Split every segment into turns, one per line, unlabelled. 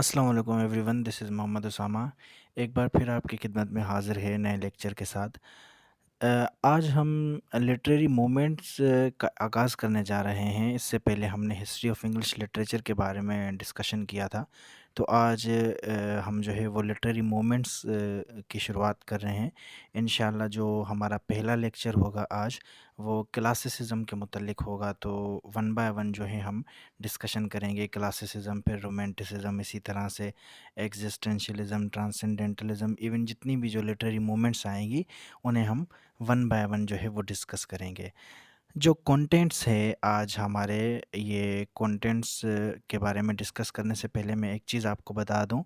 अस्सलाम वालेकुम everyone, this is Mohammad Usama. एक बार फिर आपकी खिदमत में हाज़िर है नए लेक्चर के साथ। आज हम लिटरेरी मूवमेंट्स का आगाज़ करने जा रहे हैं। इससे पहले हमने हिस्ट्री ऑफ इंग्लिश लिटरेचर के बारे में डिस्कशन किया था। तो आज हम जो है वो लिटरेरी मूवमेंट्स की शुरुआत कर रहे हैं। इंशाल्लाह जो हमारा पहला लेक्चर होगा आज, वो क्लासिसिज़्म के मुतल्लिक होगा। तो वन बाय वन जो है हम डिस्कशन करेंगे क्लासिसिज़्म, फिर रोमांटिसिज़्म, इसी तरह से एग्जिस्टेंशियलिज़्म, ट्रांसेंडेंटलिज़्म, इवन जितनी भी जो लिटरेरी मूवमेंट्स आएंगी उन्हें हम वन बाय वन जो है वो डिस्कस करेंगे। जो कंटेंट्स है आज हमारे, ये कंटेंट्स के बारे में डिस्कस करने से पहले मैं एक चीज़ आपको बता दूं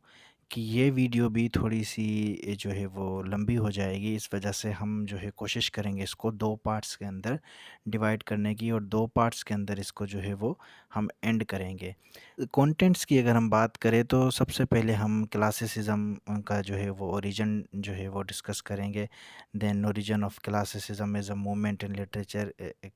कि ये वीडियो भी थोड़ी सी जो है वो लंबी हो जाएगी। इस वजह से हम जो है कोशिश करेंगे इसको दो पार्ट्स के अंदर डिवाइड करने की, और दो पार्ट्स के अंदर इसको जो है वो हम एंड करेंगे। कंटेंट्स की अगर हम बात करें तो सबसे पहले हम क्लासिसिज्म का जो है वो ओरिजिन जो है वो डिस्कस करेंगे। Then origin of classicism as a movement in literature,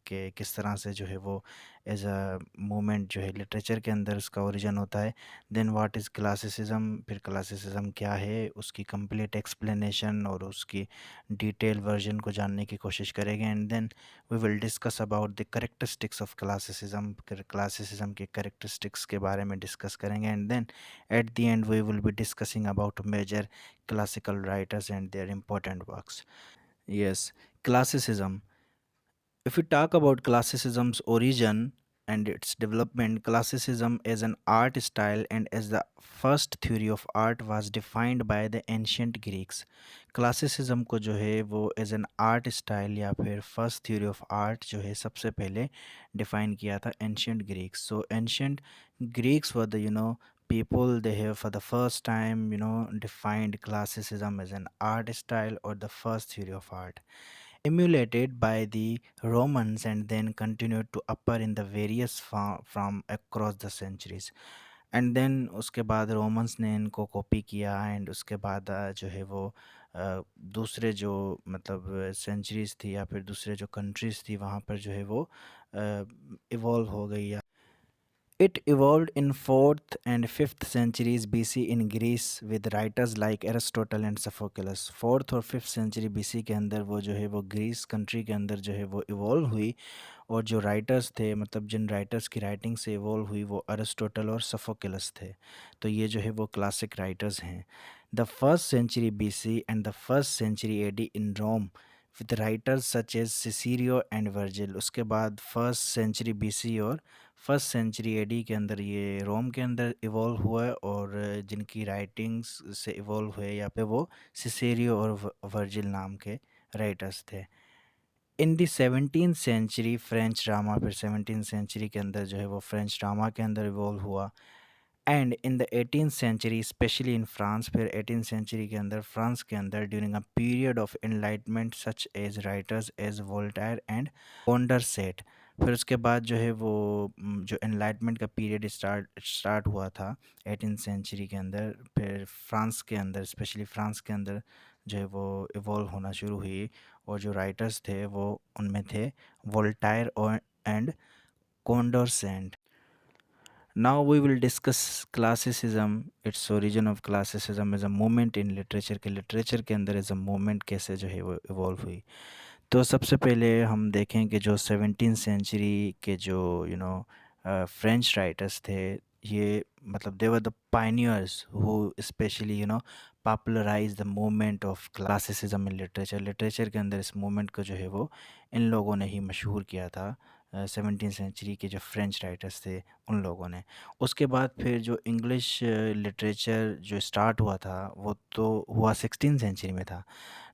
के किस तरह से जो है वो एज अ मूवमेंट जो है लिटरेचर के अंदर उसका ओरिजिन होता है। देन व्हाट इज़ क्लासिसिज्म, फिर क्लासिसिज्म क्या है, उसकी कंप्लीट एक्सप्लेनेशन और उसकी डिटेल वर्जन को जानने की कोशिश करेंगे। And then we will discuss about the characteristics of classicism, classicism के करेक्टरिस्टिक्स के बारे में डिस्कस करेंगे। And then at the end we will be discussing about major classical writers and their important works. Yes, classicism. If we talk about classicism's origin and its development, classicism as an art style and as the first theory of art was defined by the ancient Greeks. Classicism को जो है वो as an art style या फिर first theory of art जो है सबसे पहले define किया था ancient Greeks. So ancient Greeks were the people, they have for the first time defined classicism as an art style or the first theory of art, emulated by the Romans and then continued to appear in the various from across the centuries. And then उसके बाद Romans ने इनको copy किया, and उसके बाद जो है वो दूसरे जो मतलब सेंचुरीज़ थी या फिर दूसरे जो कंट्रीज़ थी वहाँ पर जो है वो इवॉल्व हो गई। It evolved in 4th and 5th centuries BC in Greece with writers like Aristotle and Sophocles. 4th और 5th century BC के अंदर वो जो है वो ग्रीस कंट्री के अंदर जो है वो इवॉल्व हुई, और जो राइटर्स थे मतलब जिन राइटर्स की राइटिंग से इवॉल्व हुई वो अरिस्टोटल और सफोकिलस थे। तो ये जो है वो क्लासिक राइटर्स हैं। The first century BC and the first century AD in Rome with writers such as Cicero and Virgil. उसके बाद फर्स्ट सेंचुरी BC और फर्स्ट सेंचुरी AD के अंदर ये रोम के अंदर इवॉल्व हुआ है, और जिनकी राइटिंग्स से इवॉल्व हुए या पे वो सिसेरियो और वर्जिल नाम के राइटर्स थे। इन दी 17th सेंचुरी फ्रेंच ड्रामा, फिर 17th सेंचुरी के अंदर जो है वो फ्रेंच ड्रामा के अंदर इवॉल्व हुआ। And in the 18th century specially in France, फिर 18th सेंचुरी के अंदर फ्रांस के अंदर during a period of enlightenment such as writers as Voltaire and Condorcet. फिर उसके बाद जो है वो जो एनलाइटमेंट का पीरियड स्टार्ट हुआ था 18th सेंचुरी के अंदर, फिर फ्रांस के अंदर स्पेशली फ्रांस के अंदर जो है वो इवॉल्व होना शुरू हुई, और जो राइटर्स थे वो उनमें थे वोल्टायर और and कॉन्डरसेट। Now we will discuss classicism, its origin of classicism as a movement in literature, के literature के अंदर as a movement कैसे जो है वो evolve हुई। तो सबसे पहले हम देखें कि जो 17th सेंचुरी के जो फ्रेंच राइटर्स थे, ये मतलब they were the pioneers who specially popularize the movement of classicism in literature. Literature के अंदर इस मूवमेंट को जो है वो इन लोगों ने ही मशहूर किया था। 17th सेंचुरी के जो फ्रेंच राइटर्स थे उन लोगों ने। उसके बाद फिर जो इंग्लिश लिटरेचर जो स्टार्ट हुआ था वो तो हुआ 16th सेंचुरी में था,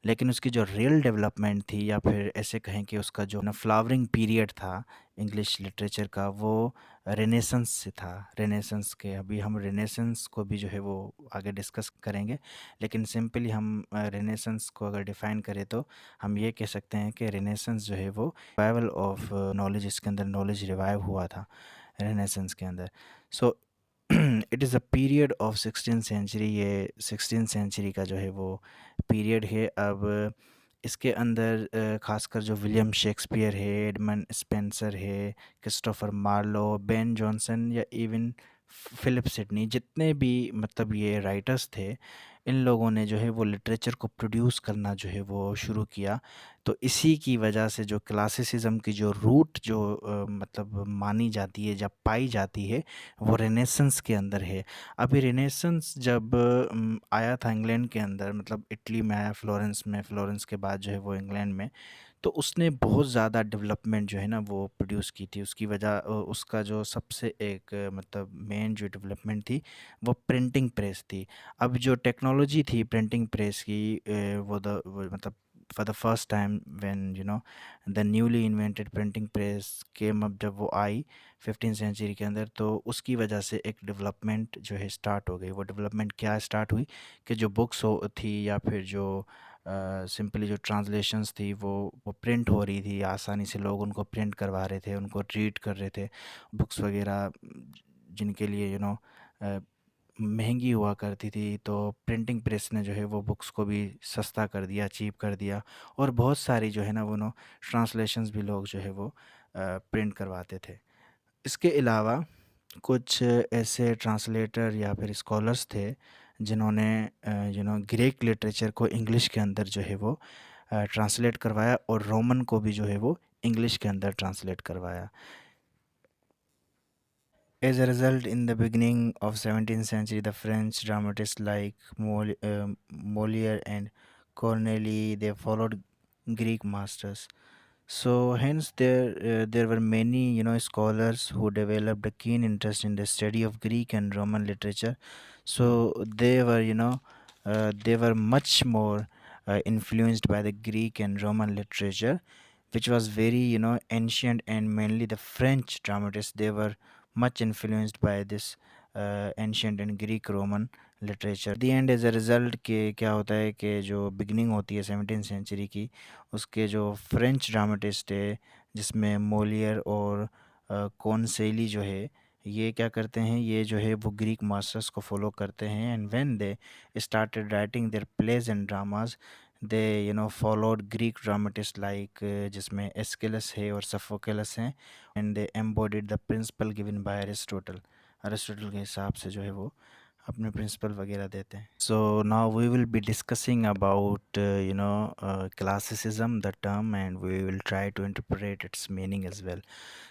लेकिन उसकी जो रियल डेवलपमेंट थी या फिर ऐसे कहें कि उसका जो फ्लावरिंग पीरियड था इंग्लिश लिटरेचर का, वो रेनेसेंस से था। रेनेसेंस के अभी हम रेनेसेंस को भी जो है वो आगे डिस्कस करेंगे, लेकिन सिंपली हम रेनेसेंस को अगर डिफ़ाइन करें तो हम ये कह सकते हैं कि रेनेसेंस जो है वो रिवाइवल ऑफ नॉलेज, इसके अंदर नॉलेज रिवाइव हुआ था रेनेसेंस के अंदर। So it is a period of 16th century. ये 16th सेंचुरी का जो है वो पीरियड है। अब इसके अंदर ख़ासकर जो विलियम शेक्सपियर है, एडमंड स्पेंसर है, क्रिस्टोफर मार्लो, बेन जॉनसन या इवन फ़िलिप सिडनी, जितने भी मतलब ये राइटर्स थे, इन लोगों ने जो है वो लिटरेचर को प्रोड्यूस करना जो है वो शुरू किया। तो इसी की वजह से जो क्लासिसिज़्म की जो रूट जो मतलब मानी जाती है, जब पाई जाती है, वो रेनेसांस के अंदर है। अभी रेनेसांस जब आया था इंग्लैंड के अंदर, मतलब इटली में आया, फ्लोरेंस में, फ्लोरेंस के बाद जो है वो इंग्लैंड में, तो उसने बहुत ज़्यादा डेवलपमेंट जो है ना वो प्रोड्यूस की थी। उसकी वजह उसका जो सबसे एक मतलब मेन जो डेवलपमेंट थी, वो प्रिंटिंग प्रेस थी। अब जो टेक्नोलॉजी थी प्रिंटिंग प्रेस की, वो मतलब for the first time when the newly invented printing press came up, जब वो आई 15th सेंचुरी के अंदर, तो उसकी वजह से एक डेवलपमेंट जो है स्टार्ट हो गई। वो डेवलपमेंट क्या स्टार्ट हुई कि जो बुक्स हो थी, या फिर जो सिंपली जो ट्रांसलेशंस थी, वो प्रिंट हो रही थी आसानी से, लोग उनको प्रिंट करवा रहे थे, उनको रीड कर रहे थे। बुक्स वगैरह जिनके लिए महंगी हुआ करती थी, तो प्रिंटिंग प्रेस ने जो है वो बुक्स को भी सस्ता कर दिया, चीप कर दिया, और बहुत सारी जो है ना वो ट्रांसलेशंस भी लोग जो है वो प्रिंट करवाते थे। इसके अलावा कुछ ऐसे ट्रांसलेटर या फिर स्कॉलर्स थे जिन्होंने ग्रीक लिटरेचर को इंग्लिश के अंदर जो है वो ट्रांसलेट करवाया, और रोमन को भी जो है वो इंग्लिश के अंदर ट्रांसलेट करवाया। As a result, in the beginning of 17th century, the French dramatists like Molière and Corneille, they followed Greek masters. So hence there were many scholars who developed a keen interest in the study of Greek and Roman literature. So they were much more influenced by the Greek and Roman literature, which was very ancient, and mainly the French dramatists, they were much influenced by this ancient and Greek Roman literature. The and as a result के क्या होता है कि जो beginning होती है 17th century की, उसके जो फ्रेंच ड्रामेटिस्ट है, जिसमें मोलियर और कॉन्सेली जो है, ये क्या करते हैं, ये जो है वो ग्रीक मास्टर्स को फॉलो करते हैं। And when they started writing their plays and dramas, they followed Greek dramatist like, जिसमें एस्किलस है और सफोकेलस हैं, and they embodied the principle given by Aristotle. Aristotle के हिसाब से जो है वो अपने प्रिंसिपल वगैरह देते हैं। So now we will be discussing about classicism, the term, and we will try to interpret its meaning as well.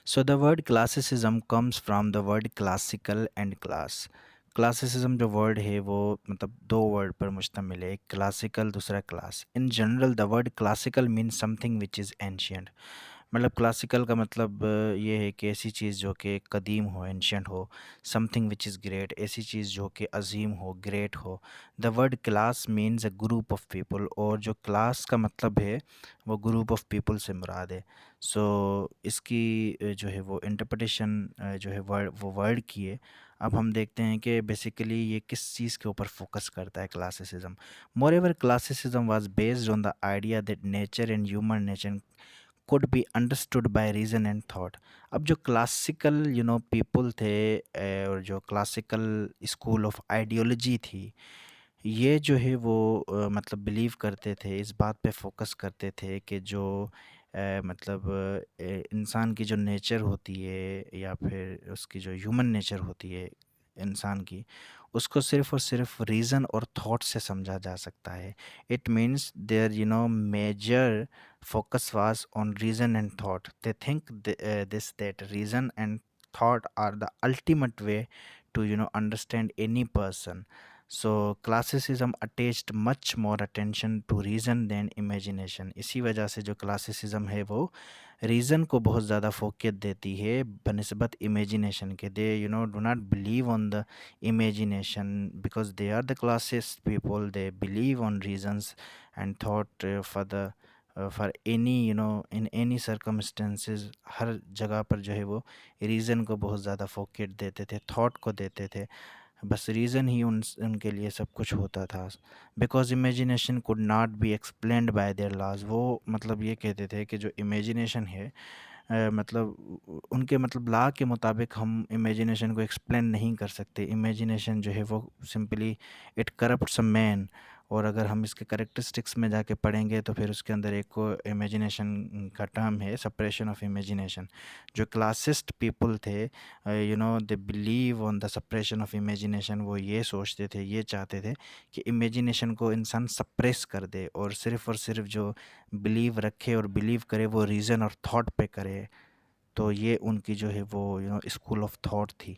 So the word classicism comes from the word classical and class. Classicism जो word है वो मतलब दो word पर मुश्तमिल है, एक classical, दूसरा class. In general the word classical means something which is ancient. मतलब क्लासिकल का मतलब ये है कि ऐसी चीज़ जो कि कदीम हो, एंशियंट हो। समथिंग विच इज़ ग्रेट, ऐसी चीज़ जो कि अजीम हो, ग्रेट हो। The word class means a group of people, और जो क्लास का मतलब है वो ग्रुप ऑफ पीपल से मुराद है। सो इसकी जो है वो इंटरप्रिटेशन जो है वो वर्ड की है। अब हम देखते हैं कि बेसिकली ये किस चीज़ के ऊपर फोकस करता है classicism. More ever classicism was based on the idea that nature and human nature could be understood by reason and thought। अब जो क्लासिकल पीपल थे, और जो क्लासिकल स्कूल ऑफ आइडियोलॉजी थी, ये जो है वो मतलब बिलीव करते थे, इस बात पे फोकस करते थे कि जो मतलब इंसान की जो नेचर होती है, या फिर उसकी जो ह्यूमन नेचर होती है इंसान की, उसको सिर्फ और सिर्फ रीज़न और थॉट से समझा जा सकता है। It means their major focus was on reason and thought। They think this that reason and thought are the ultimate way to understand any person। So classicism attached much more attention to reason than imagination। इसी वजह से जो classicism है वो reason को बहुत ज़्यादा फोकियत देती है बनिस्बत इमेजिनेशन के। They do not believe on the imagination because they are the classist people। they believe on reasons and thought for any in any circumstances। हर जगह पर जो है वो रीज़न को बहुत ज़्यादा फोकट देते थे, थॉट को देते थे। बस रीज़न ही उनके लिए सब कुछ होता था। Because imagination could not be explained by their laws. वो मतलब ये कहते थे कि जो इमेजिनेशन है मतलब उनके मतलब लॉ के मुताबिक हम इमेजिनेशन को एक्सप्लेन नहीं कर सकते। इमेजिनेशन जो है वो simply it corrupts a man, और अगर हम इसके कैरेक्टरिस्टिक्स में जाके पढ़ेंगे तो फिर उसके अंदर एक को इमेजिनेशन का टर्म है, सप्रेशन ऑफ इमेजिनेशन। जो क्लासिस्ट पीपल थे, they believe on the suppression of imagination. वो ये सोचते थे, ये चाहते थे कि इमेजिनेशन को इंसान सप्रेस कर दे और सिर्फ जो बिलीव रखे और बिलीव करे वो रीज़न और थॉट पे करे। तो ये उनकी जो है वो स्कूल ऑफ थॉट थी।